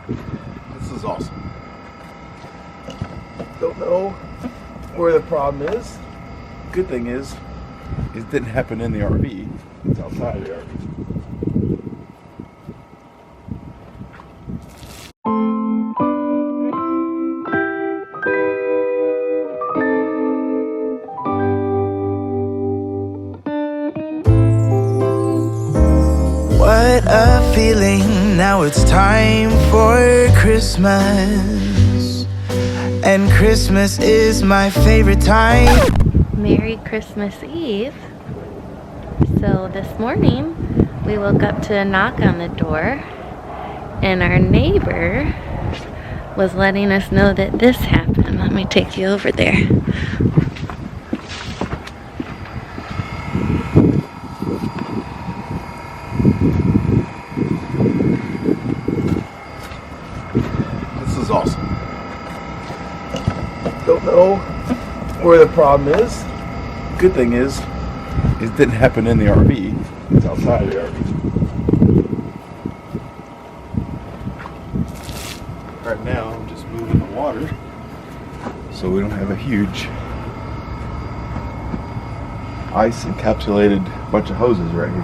This is awesome. Don't know where the problem is. Good thing is, it didn't happen in the RV. It's outside of the RV. What a feeling, now it's time for Christmas. And Christmas is my favorite time. Merry Christmas Eve. So this morning we woke up to a knock on the door, and our neighbor was letting us know that this happened. Let me take you over there. This is awesome. Don't know where the problem is. Good thing is, it didn't happen in the RV. It's outside of the RV. Right now, I'm just moving the water so we don't have a huge ice encapsulated bunch of hoses right here.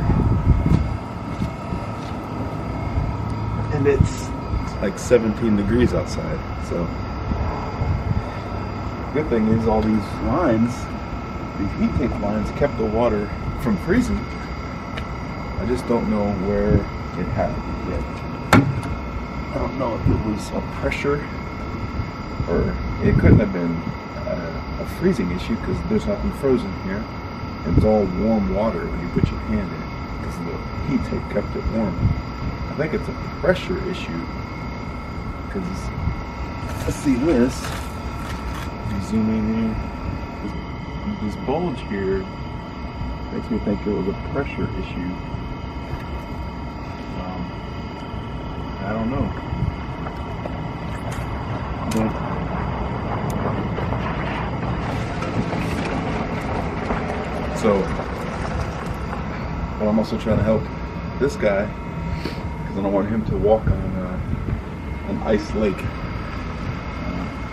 And it's like 17 degrees outside, so good thing is all these lines, these heat tank lines, kept the water from freezing. I just don't know where it happened yet. I don't know if it was a pressure or it couldn't have been a freezing issue because there's nothing frozen here. It's all warm water when you put your hand in because the heat tank kept it warm. I think it's a pressure issue because let's see this. Zoom in here. This bulge here makes me think it was a pressure issue. I don't know. So, but I'm also trying to help this guy because I don't want him to walk on an ice lake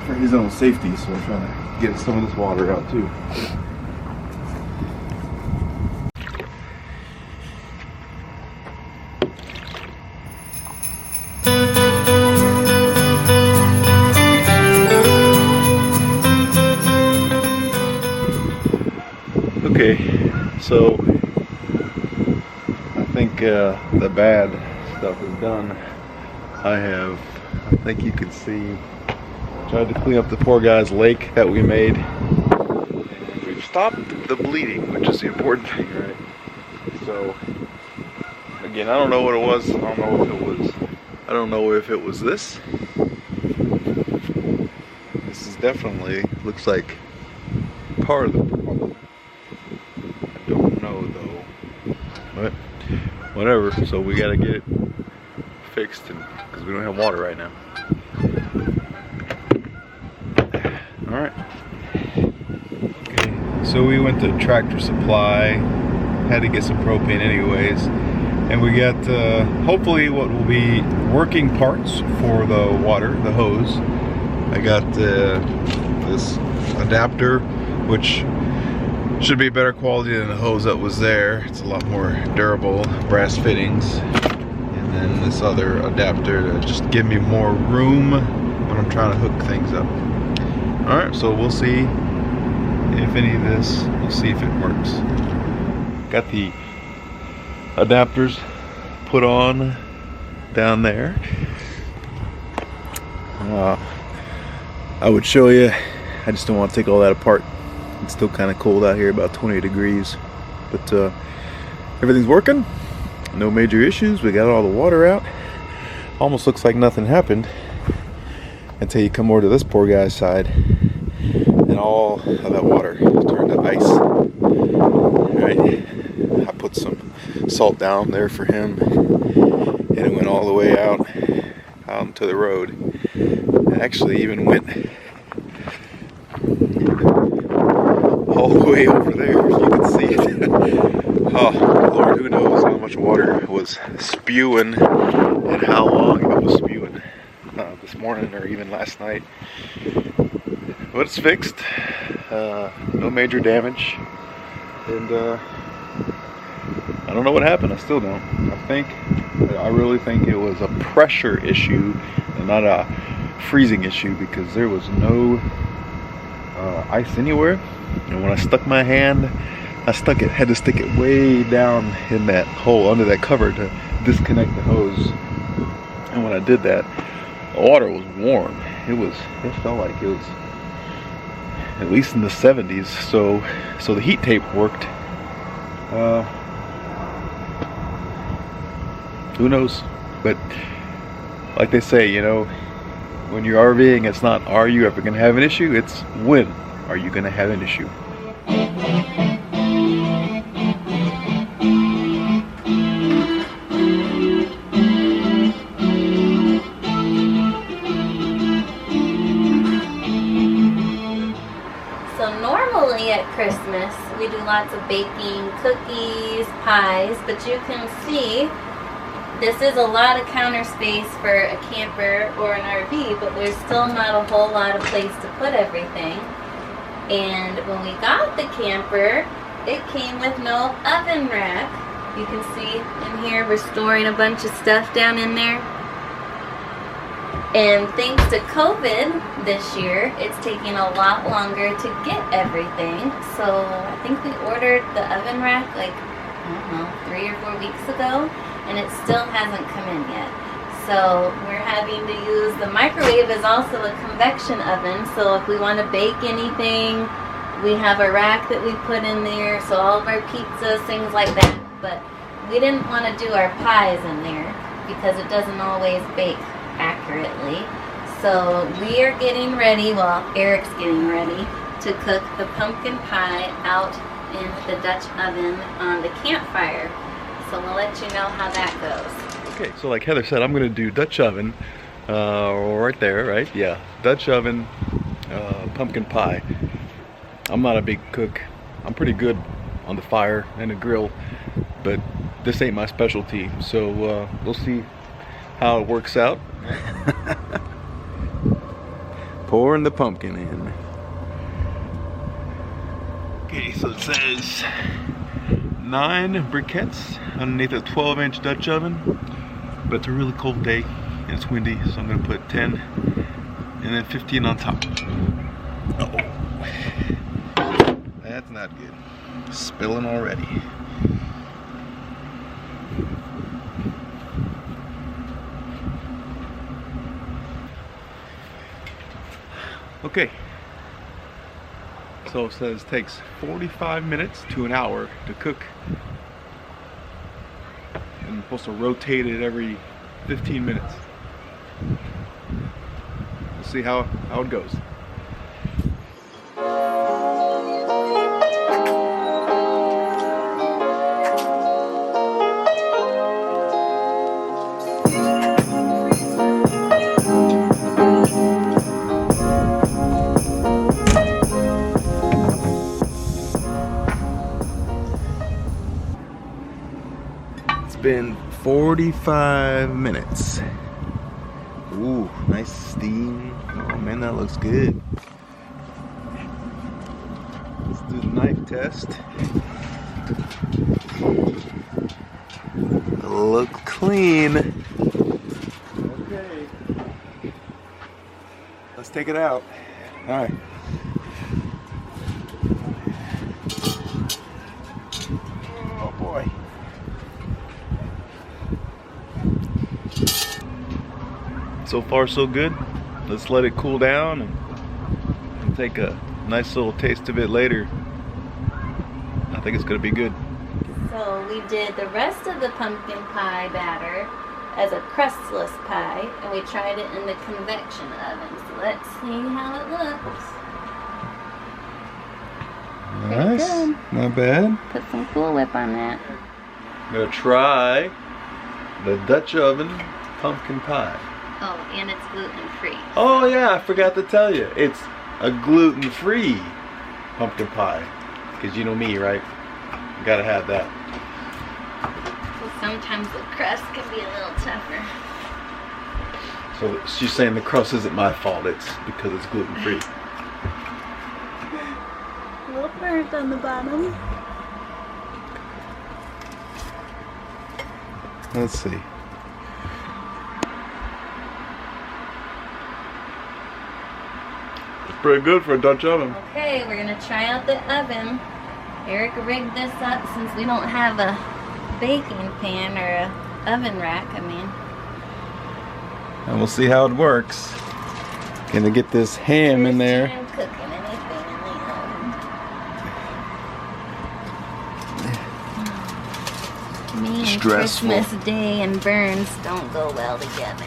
for his own safety. So I'm trying to get some of this water out too. Okay, so I think the bad stuff is done. I think you can see, tried to clean up the poor guy's lake that we made. We've stopped the bleeding, which is the important thing, right? So, again, I don't know what it was. I don't know if it was this. This is definitely, looks like part of the problem. I don't know though, but whatever. So we gotta get it fixed because we don't have water right now. Alright. Okay, so we went to Tractor Supply, had to get some propane anyways, and we got hopefully what will be working parts for the water, the hose. I got this adapter, which should be better quality than the hose that was there. It's a lot more durable, brass fittings. And then this other adapter to just give me more room when I'm trying to hook things up. Alright, so we'll see if any of this, we'll see if it works. Got the adapters put on down there. I would show you, I just don't want to take all that apart. It's still kind of cold out here, about 20 degrees, but everything's working, no major issues. We got all the water out. Almost looks like nothing happened until you come over to this poor guy's side and all of that water turned to ice. Right, I put some salt down there for him and it went all the way out into the road. It actually even went all the way over there, if you can see it. Oh Lord, who knows how much water was spewing and how long it was spewing. this morning or even last night. But it's fixed. No major damage. And I don't know what happened. I still don't. I really think it was a pressure issue and not a freezing issue, because there was no ice anywhere. And when I stuck my hand, had to stick it way down in that hole under that cover to disconnect the hose. And when I did that, the water was warm. It felt like it was at least in the 70s. So the heat tape worked. Who knows? But like they say, you know, when you're RVing, it's not are you ever gonna have an issue? It's when are you gonna have an issue? At Christmas we do lots of baking, cookies, pies, but you can see this is a lot of counter space for a camper or an RV, but there's still not a whole lot of place to put everything. And when we got the camper, it came with no oven rack. You can see in here we're storing a bunch of stuff down in there. And thanks to COVID this year, it's taking a lot longer to get everything. So I think we ordered the oven rack like, I don't know, 3 or 4 weeks ago, and it still hasn't come in yet. So we're having to use, the microwave is also a convection oven, so if we want to bake anything, we have a rack that we put in there, so all of our pizzas, things like that. But we didn't want to do our pies in there because it doesn't always bake accurately. So we are getting ready, well, Eric's getting ready to cook the pumpkin pie out in the Dutch oven on the campfire. So we'll let you know how that goes. Okay, so like Heather said, I'm gonna do Dutch oven right there, right? Yeah, Dutch oven pumpkin pie. I'm not a big cook. I'm pretty good on the fire and the grill, but this ain't my specialty. So we'll see how it works out. Pouring the pumpkin in. Okay, so it says 9 briquettes underneath a 12-inch Dutch oven, but it's a really cold day and it's windy, so I'm gonna put 10 and then 15 on top. Uh-oh. That's not good. Spilling already. Okay, so it says it takes 45 minutes to an hour to cook, and you're supposed to rotate it every 15 minutes. We'll see how it goes. Been 45 minutes. Ooh, nice steam. Oh man, that looks good. Let's do the knife test. Look clean. Okay. Let's take it out. All right. Oh boy. So far so good. Let's let it cool down and take a nice little taste of it later. I think it's gonna be good. So we did the rest of the pumpkin pie batter as a crustless pie, and we tried it in the convection oven. So let's see how it looks. Nice, good. Not bad. Put some Cool Whip on that. I'm gonna try the Dutch oven pumpkin pie. Oh, and it's gluten-free. Oh yeah, I forgot to tell you. It's a gluten-free pumpkin pie. Because you know me, right? Gotta have that. So sometimes the crust can be a little tougher. So she's saying the crust isn't my fault, it's because it's gluten-free. A little burnt on the bottom. Let's see. It's pretty good for a Dutch oven. Okay, we're gonna try out the oven. Eric rigged this up since we don't have a baking pan or a oven rack, And we'll see how it works. Gonna get this ham in there. First time cooking anything in the oven. Me and Stressful. Christmas Day and burns don't go well together.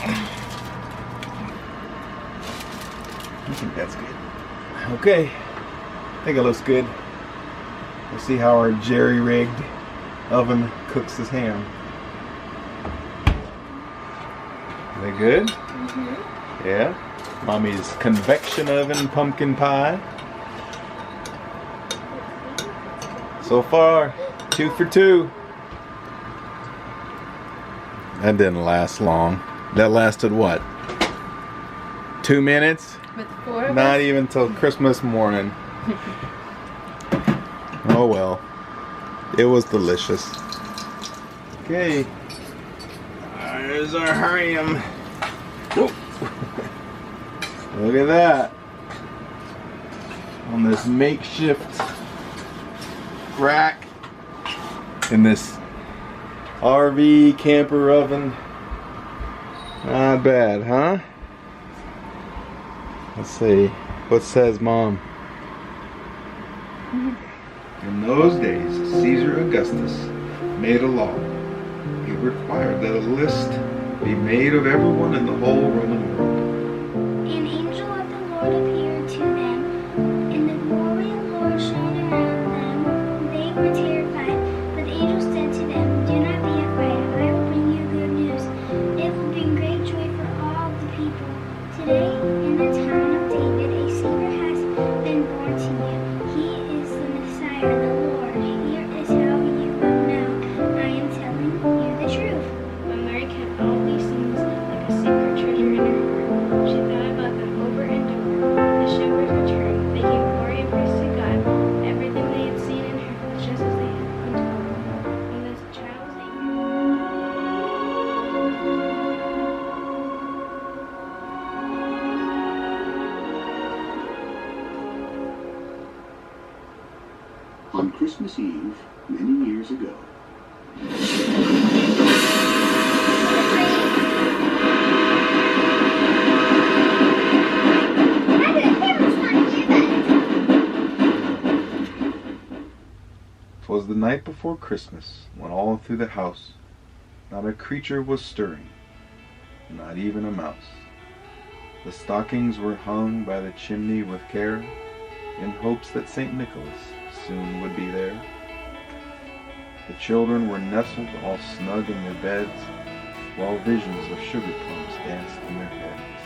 I think that's good. Okay, I think it looks good. We'll see how our jerry-rigged oven cooks this ham. Is that good? Mm-hmm. Yeah. Mommy's convection oven pumpkin pie. So far, 2 for 2. That didn't last long. That lasted what? 2 minutes? With 4 of Not us? even till Christmas morning. Oh well. It was delicious. Okay. There's our ham. Whoop. Look at that. On this makeshift rack in this RV camper oven. Not bad, huh? Let's see. What says Mom? In those days, Caesar Augustus made a law. He required that a list be made of everyone in the whole Roman world. An angel of the Lord appeared to them, and the glory of the Lord shone around them. They were terrified, but the angel said to them, "Do not be afraid. I will bring you good news. It will bring great joy for all the people. Today, in the town of David, a Savior has been born to you. He is the Messiah, the Lord. Here is how you will know I am telling you the truth." But Mary kept all these things like a secret treasure in her heart. She thought about them over and over. The shepherds returned. They gave glory and praise to God. Everything they had seen and heard was just as they had been told. When this child was 8 years On Christmas Eve, many years ago, Twas the night before Christmas, when all through the house not a creature was stirring, not even a mouse. The stockings were hung by the chimney with care, in hopes that St. Nicholas soon would be there. The children were nestled all snug in their beds, while visions of sugar plums danced in their heads.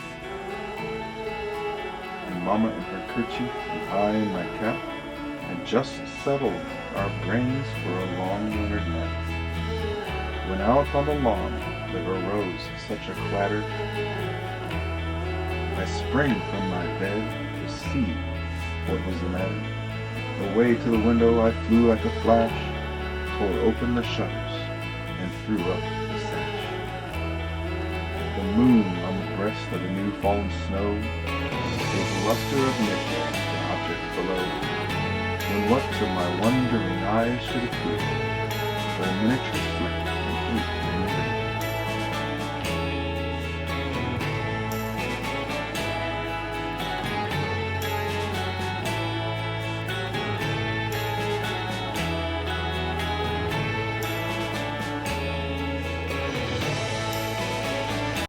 And Mama in her kerchief and I in my cap had just settled our brains for a long winter night, when out on the lawn there arose such a clatter, I sprang from my bed to see what was the matter. Away to the window I flew like a flash, tore open the shutters, and threw up the sash. The moon on the breast of the new fallen snow gave luster of nickel to objects below, when what to my wondering eyes should appear but a miniature sleigh